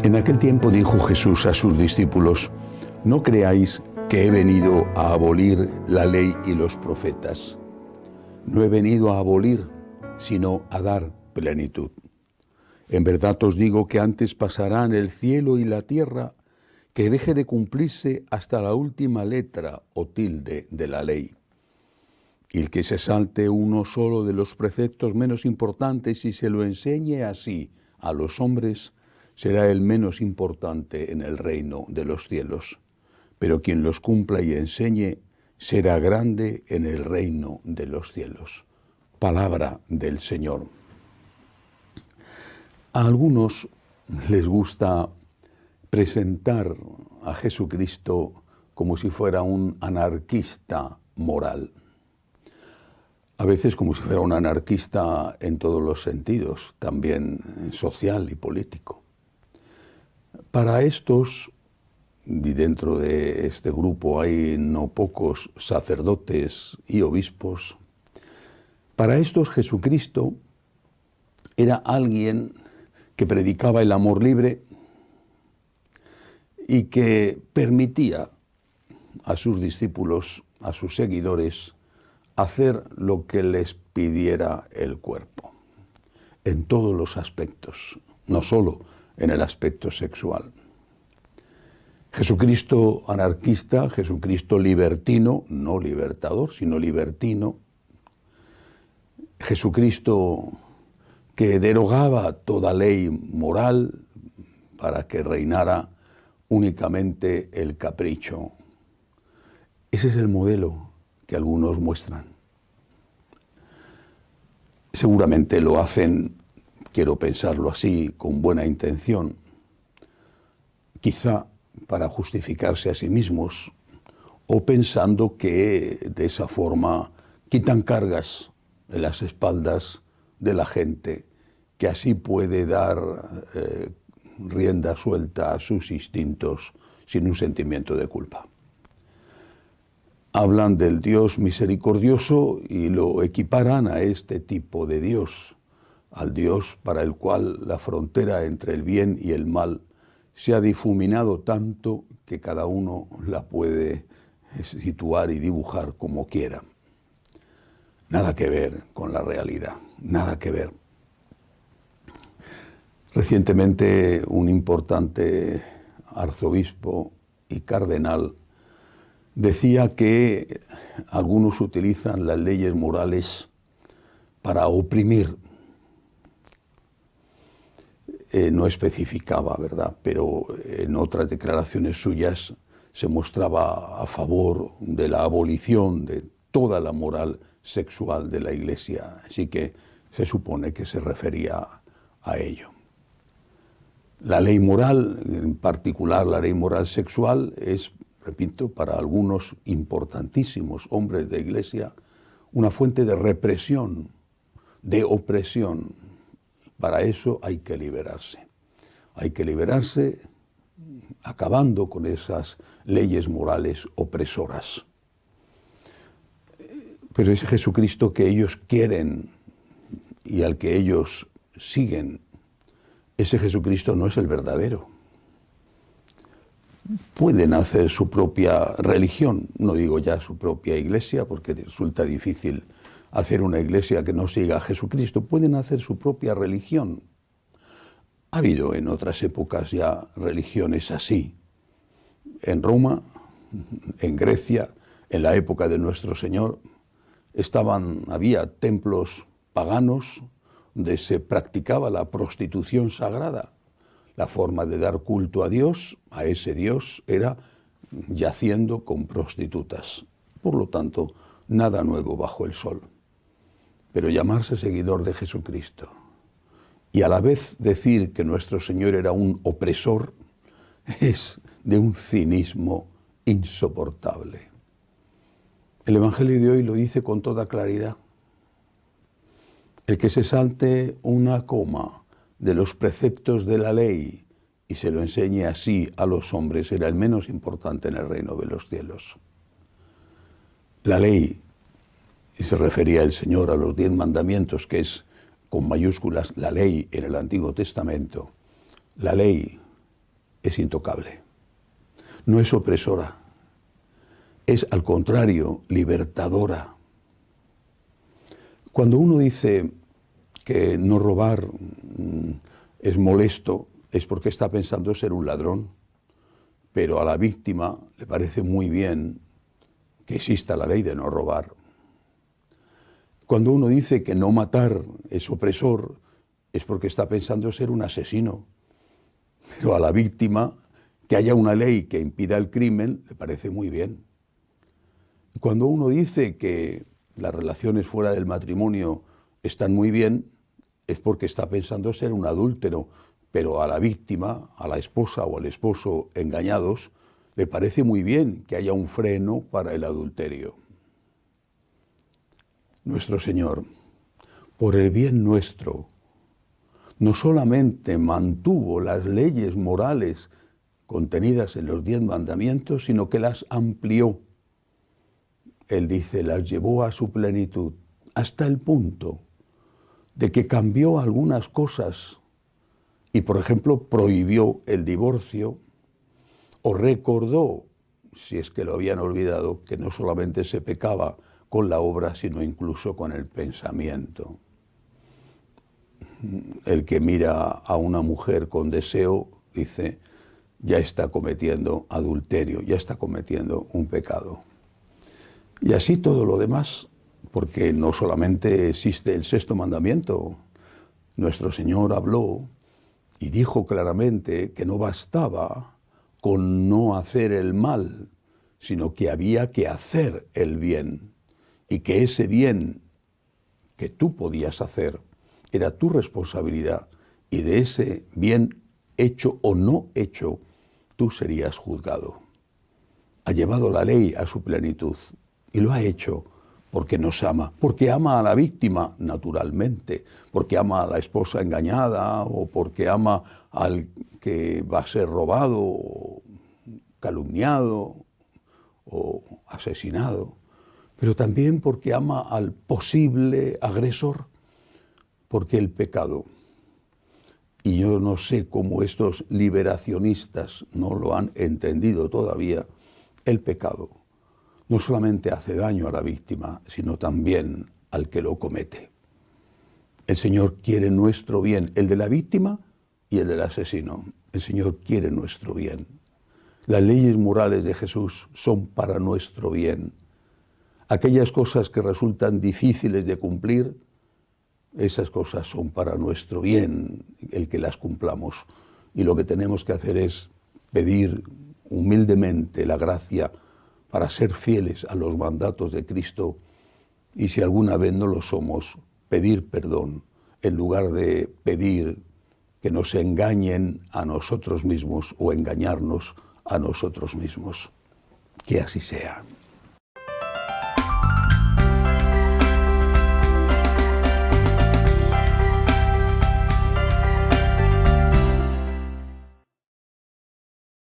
En aquel tiempo dijo Jesús a sus discípulos: no creáis que he venido a abolir la ley y los profetas. No he venido a abolir, sino a dar plenitud. En verdad os digo que antes pasarán el cielo y la tierra que deje de cumplirse hasta la última letra o tilde de la ley. Y el que se salte uno solo de los preceptos menos importantes y se lo enseñe así a los hombres, será el menos importante en el reino de los cielos. Pero quien los cumpla y enseñe será grande en el reino de los cielos. Palabra del Señor. A algunos les gusta presentar a Jesucristo como si fuera un anarquista moral. A veces como si fuera un anarquista en todos los sentidos, también social y político. Para estos, y dentro de este grupo hay no pocos sacerdotes y obispos, para estos Jesucristo era alguien que predicaba el amor libre y que permitía a sus discípulos, a sus seguidores, hacer lo que les pidiera el cuerpo, en todos los aspectos, no solo en el aspecto sexual. Jesucristo anarquista, Jesucristo libertino, no libertador, sino libertino. Jesucristo que derogaba toda ley moral para que reinara únicamente el capricho. Ese es el modelo que algunos muestran. Seguramente lo hacen, quiero pensarlo así, con buena intención, quizá para justificarse a sí mismos o pensando que de esa forma quitan cargas en las espaldas de la gente, que así puede dar rienda suelta a sus instintos sin un sentimiento de culpa. Hablan del Dios misericordioso y lo equiparan a este tipo de Dios, al Dios para el cual la frontera entre el bien y el mal se ha difuminado tanto que cada uno la puede situar y dibujar como quiera. Nada que ver con la realidad, nada que ver. Recientemente un importante arzobispo y cardenal decía que algunos utilizan las leyes morales para oprimir. No especificaba, ¿verdad? Pero en otras declaraciones suyas se mostraba a favor de la abolición de toda la moral sexual de la Iglesia. Así que se supone que se refería a ello. La ley moral, en particular la ley moral sexual, es, repito, para algunos importantísimos hombres de Iglesia, una fuente de represión, de opresión. Para eso hay que liberarse. Hay que liberarse acabando con esas leyes morales opresoras. Pero ese Jesucristo que ellos quieren y al que ellos siguen, ese Jesucristo no es el verdadero. Pueden hacer su propia religión, no digo ya su propia iglesia, porque resulta difícil hacer una iglesia que no siga a Jesucristo. Pueden hacer su propia religión. Ha habido en otras épocas ya religiones así. En Roma, en Grecia, en la época de nuestro Señor, había templos paganos donde se practicaba la prostitución sagrada. La forma de dar culto a Dios, a ese Dios, era yaciendo con prostitutas. Por lo tanto, nada nuevo bajo el sol. Pero llamarse seguidor de Jesucristo y a la vez decir que nuestro Señor era un opresor es de un cinismo insoportable. El Evangelio de hoy lo dice con toda claridad. El que se salte una coma de los preceptos de la ley y se lo enseñe así a los hombres será el menos importante en el reino de los cielos. La ley, y se refería el Señor a los 10 mandamientos, que es con mayúsculas la ley en el Antiguo Testamento. La ley es intocable. No es opresora, es al contrario, libertadora. Cuando uno dice que no robar es molesto, es porque está pensando ser un ladrón, pero a la víctima le parece muy bien que exista la ley de no robar. Cuando uno dice que no matar es opresor, es porque está pensando ser un asesino, pero a la víctima que haya una ley que impida el crimen le parece muy bien. Cuando uno dice que las relaciones fuera del matrimonio están muy bien, es porque está pensando ser un adúltero, pero a la víctima, a la esposa o al esposo engañados, le parece muy bien que haya un freno para el adulterio. Nuestro Señor, por el bien nuestro, no solamente mantuvo las leyes morales contenidas en los 10 mandamientos, sino que las amplió. Él dice, las llevó a su plenitud, hasta el punto de que cambió algunas cosas y, por ejemplo, prohibió el divorcio o recordó, si es que lo habían olvidado, que no solamente se pecaba con la obra, sino incluso con el pensamiento. El que mira a una mujer con deseo, dice, ya está cometiendo adulterio, ya está cometiendo un pecado. Y así todo lo demás, porque no solamente existe el 6º mandamiento, nuestro Señor habló y dijo claramente que no bastaba con no hacer el mal, sino que había que hacer el bien, y que ese bien que tú podías hacer era tu responsabilidad, y de ese bien hecho o no hecho, tú serías juzgado. Ha llevado la ley a su plenitud, y lo ha hecho porque nos ama, porque ama a la víctima, naturalmente, porque ama a la esposa engañada, o porque ama al que va a ser robado, o calumniado, o asesinado, pero también porque ama al posible agresor, porque el pecado, y yo no sé cómo estos liberacionistas no lo han entendido todavía, el pecado no solamente hace daño a la víctima, sino también al que lo comete. El Señor quiere nuestro bien, el de la víctima y el del asesino. El Señor quiere nuestro bien. Las leyes morales de Jesús son para nuestro bien. Aquellas cosas que resultan difíciles de cumplir, esas cosas son para nuestro bien, el que las cumplamos. Y lo que tenemos que hacer es pedir humildemente la gracia para ser fieles a los mandatos de Cristo, y si alguna vez no lo somos, pedir perdón, en lugar de pedir que nos engañen a nosotros mismos o engañarnos a nosotros mismos. Que así sea.